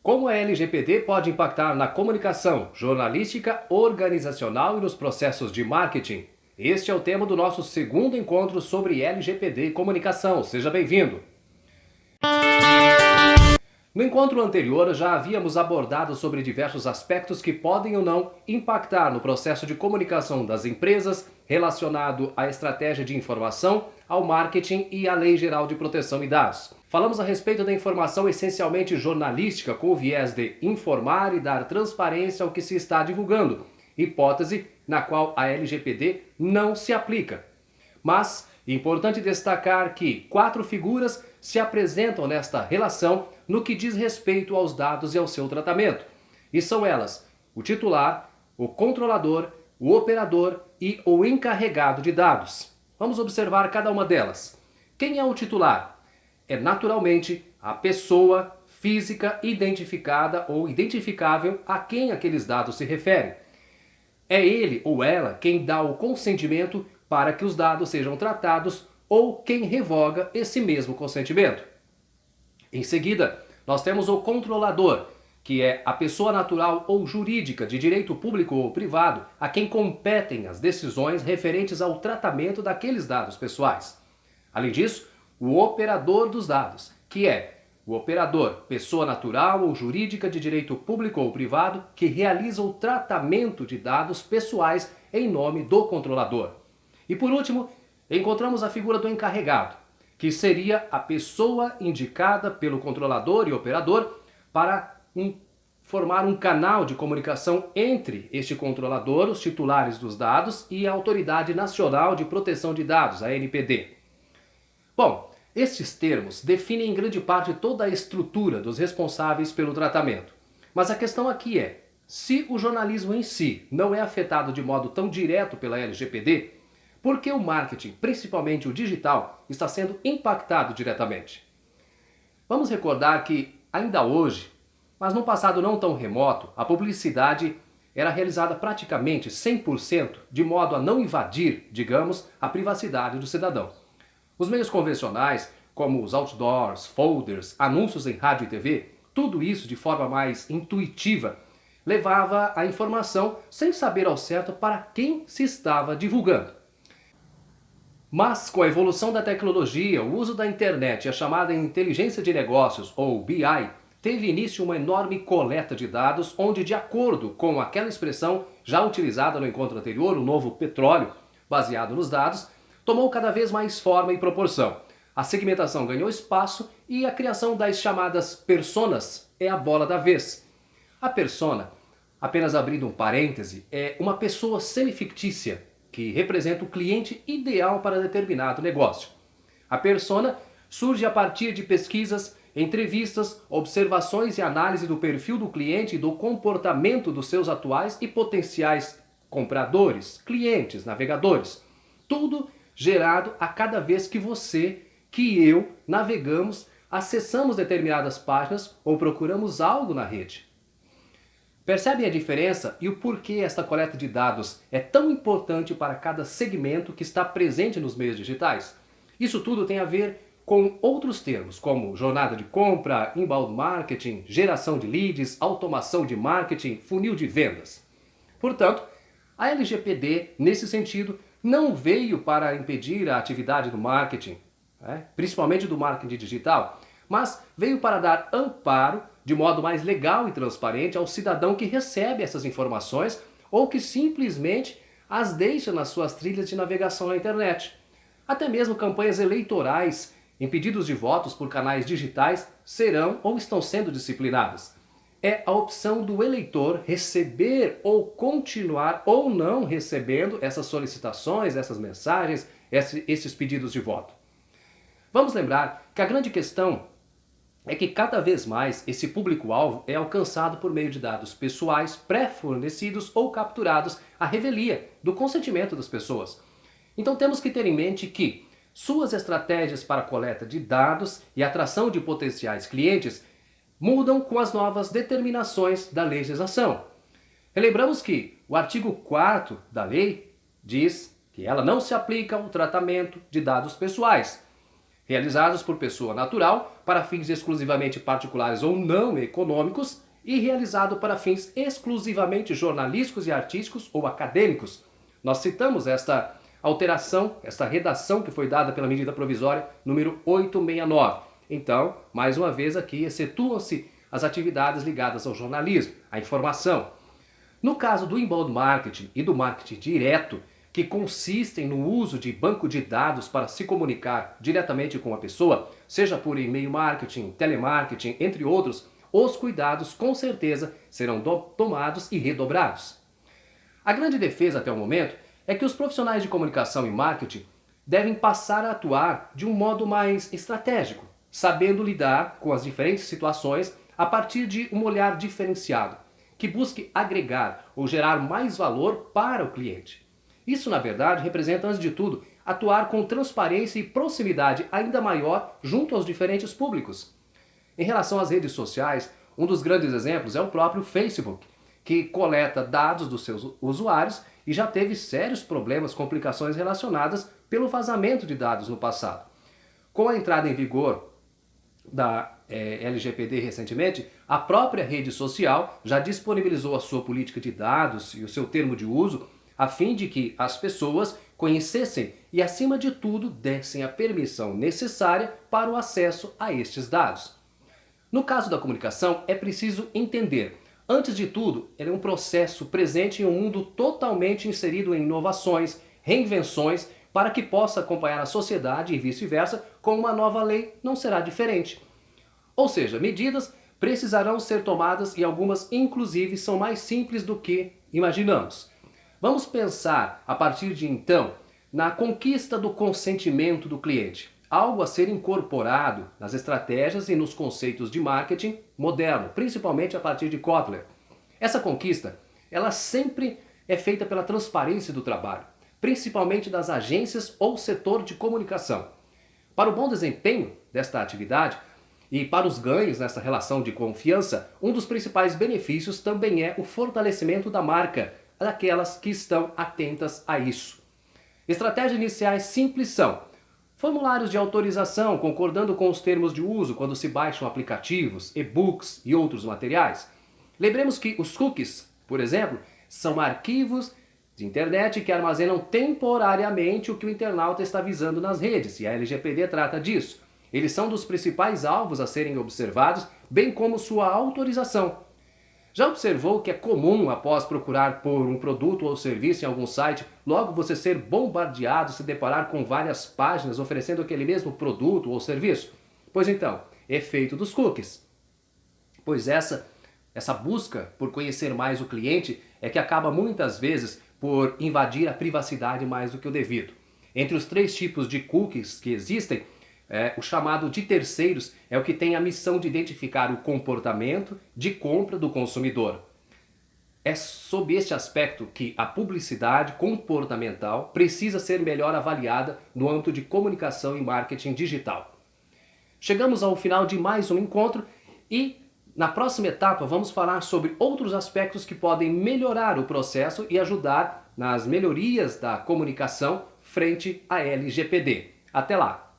Como a LGPD pode impactar na comunicação jornalística, organizacional e nos processos de marketing? Este é o tema do nosso segundo encontro sobre LGPD e comunicação. Seja bem-vindo! No encontro anterior, já havíamos abordado sobre diversos aspectos que podem ou não impactar no processo de comunicação das empresas relacionado à estratégia de informação, ao marketing e à Lei Geral de Proteção de Dados. Falamos a respeito da informação essencialmente jornalística, com o viés de informar e dar transparência ao que se está divulgando, hipótese na qual a LGPD não se aplica. Mas é importante destacar que 4 figuras se apresentam nesta relação no que diz respeito aos dados e ao seu tratamento. E são elas: o titular, o controlador, o operador e o encarregado de dados. Vamos observar cada uma delas. Quem é o titular? É naturalmente a pessoa física identificada ou identificável a quem aqueles dados se referem. É ele ou ela quem dá o consentimento para que os dados sejam tratados ou quem revoga esse mesmo consentimento. Em seguida, nós temos o controlador, que é a pessoa natural ou jurídica de direito público ou privado a quem competem as decisões referentes ao tratamento daqueles dados pessoais. Além disso, o operador dos dados, que é o operador, pessoa natural ou jurídica de direito público ou privado que realiza o tratamento de dados pessoais em nome do controlador. E por último, encontramos a figura do encarregado, que seria a pessoa indicada pelo controlador e operador para formar um canal de comunicação entre este controlador, os titulares dos dados, e a Autoridade Nacional de Proteção de Dados, a ANPD. Bom, estes termos definem em grande parte toda a estrutura dos responsáveis pelo tratamento. Mas a questão aqui é, se o jornalismo em si não é afetado de modo tão direto pela LGPD, por que o marketing, principalmente o digital, está sendo impactado diretamente? Vamos recordar que, ainda hoje, mas num passado não tão remoto, a publicidade era realizada praticamente 100% de modo a não invadir, digamos, a privacidade do cidadão. Os meios convencionais, como os outdoors, folders, anúncios em rádio e TV, tudo isso de forma mais intuitiva, levava a informação sem saber ao certo para quem se estava divulgando. Mas com a evolução da tecnologia, o uso da internet e a chamada inteligência de negócios, ou BI, teve início uma enorme coleta de dados onde, de acordo com aquela expressão já utilizada no encontro anterior, o novo petróleo, baseado nos dados, tomou cada vez mais forma e proporção. A segmentação ganhou espaço e a criação das chamadas personas é a bola da vez. A persona, apenas abrindo um parêntese, é uma pessoa semifictícia que representa o cliente ideal para determinado negócio. A persona surge a partir de pesquisas, entrevistas, observações e análise do perfil do cliente e do comportamento dos seus atuais e potenciais compradores, clientes, navegadores. Tudo gerado a cada vez que você, que eu, navegamos, acessamos determinadas páginas ou procuramos algo na rede. Percebem a diferença e o porquê esta coleta de dados é tão importante para cada segmento que está presente nos meios digitais? Isso tudo tem a ver com outros termos, como jornada de compra, inbound marketing, geração de leads, automação de marketing, funil de vendas. Portanto, a LGPD, nesse sentido, não veio para impedir a atividade do marketing, principalmente do marketing digital, mas veio para dar amparo de modo mais legal e transparente ao cidadão que recebe essas informações ou que simplesmente as deixa nas suas trilhas de navegação na internet. Até mesmo campanhas eleitorais em pedidos de votos por canais digitais serão ou estão sendo disciplinadas. É a opção do eleitor receber ou continuar ou não recebendo essas solicitações, essas mensagens, esses pedidos de voto. Vamos lembrar que a grande questão é que cada vez mais esse público-alvo é alcançado por meio de dados pessoais pré-fornecidos ou capturados à revelia do consentimento das pessoas. Então temos que ter em mente que suas estratégias para a coleta de dados e atração de potenciais clientes mudam com as novas determinações da legislação. Relembramos que o artigo 4º da lei diz que ela não se aplica ao tratamento de dados pessoais. realizados por pessoa natural para fins exclusivamente particulares ou não econômicos e realizado para fins exclusivamente jornalísticos e artísticos ou acadêmicos. Nós citamos esta alteração, esta redação que foi dada pela medida provisória número 869. Então, mais uma vez aqui, excetuam-se as atividades ligadas ao jornalismo, à informação. No caso do inbound marketing e do marketing direto, que consistem no uso de banco de dados para se comunicar diretamente com a pessoa, seja por e-mail marketing, telemarketing, entre outros, os cuidados com certeza serão tomados e redobrados. A grande defesa até o momento é que os profissionais de comunicação e marketing devem passar a atuar de um modo mais estratégico, sabendo lidar com as diferentes situações a partir de um olhar diferenciado, que busque agregar ou gerar mais valor para o cliente. Isso, na verdade, representa, antes de tudo, atuar com transparência e proximidade ainda maior junto aos diferentes públicos. Em relação às redes sociais, um dos grandes exemplos é o próprio Facebook, que coleta dados dos seus usuários e já teve sérios problemas, complicações relacionadas pelo vazamento de dados no passado. Com a entrada em vigor da LGPD recentemente, a própria rede social já disponibilizou a sua política de dados e o seu termo de uso a fim de que as pessoas conhecessem e, acima de tudo, dessem a permissão necessária para o acesso a estes dados. No caso da comunicação, é preciso entender, antes de tudo, ele é um processo presente em um mundo totalmente inserido em inovações, reinvenções, para que possa acompanhar a sociedade e vice-versa, com uma nova lei não será diferente. Ou seja, medidas precisarão ser tomadas e algumas, inclusive, são mais simples do que imaginamos. Vamos pensar, a partir de então, na conquista do consentimento do cliente, algo a ser incorporado nas estratégias e nos conceitos de marketing moderno, principalmente a partir de Kotler. Essa conquista, ela sempre é feita pela transparência do trabalho, principalmente das agências ou setor de comunicação. Para o bom desempenho desta atividade e para os ganhos nessa relação de confiança, um dos principais benefícios também é o fortalecimento da marca, daquelas que estão atentas a isso. Estratégias iniciais simples são formulários de autorização concordando com os termos de uso quando se baixam aplicativos, e-books e outros materiais. Lembremos que os cookies, por exemplo, são arquivos de internet que armazenam temporariamente o que o internauta está visando nas redes, e a LGPD trata disso. Eles são dos principais alvos a serem observados, bem como sua autorização. Já observou que é comum, após procurar por um produto ou serviço em algum site, logo você ser bombardeado, se deparar com várias páginas oferecendo aquele mesmo produto ou serviço? Pois então, efeito dos cookies. Pois essa busca por conhecer mais o cliente é que acaba muitas vezes por invadir a privacidade mais do que o devido. Entre os 3 tipos de cookies que existem, o chamado de terceiros é o que tem a missão de identificar o comportamento de compra do consumidor. É sob este aspecto que a publicidade comportamental precisa ser melhor avaliada no âmbito de comunicação e marketing digital. Chegamos ao final de mais um encontro e na próxima etapa vamos falar sobre outros aspectos que podem melhorar o processo e ajudar nas melhorias da comunicação frente à LGPD. Até lá!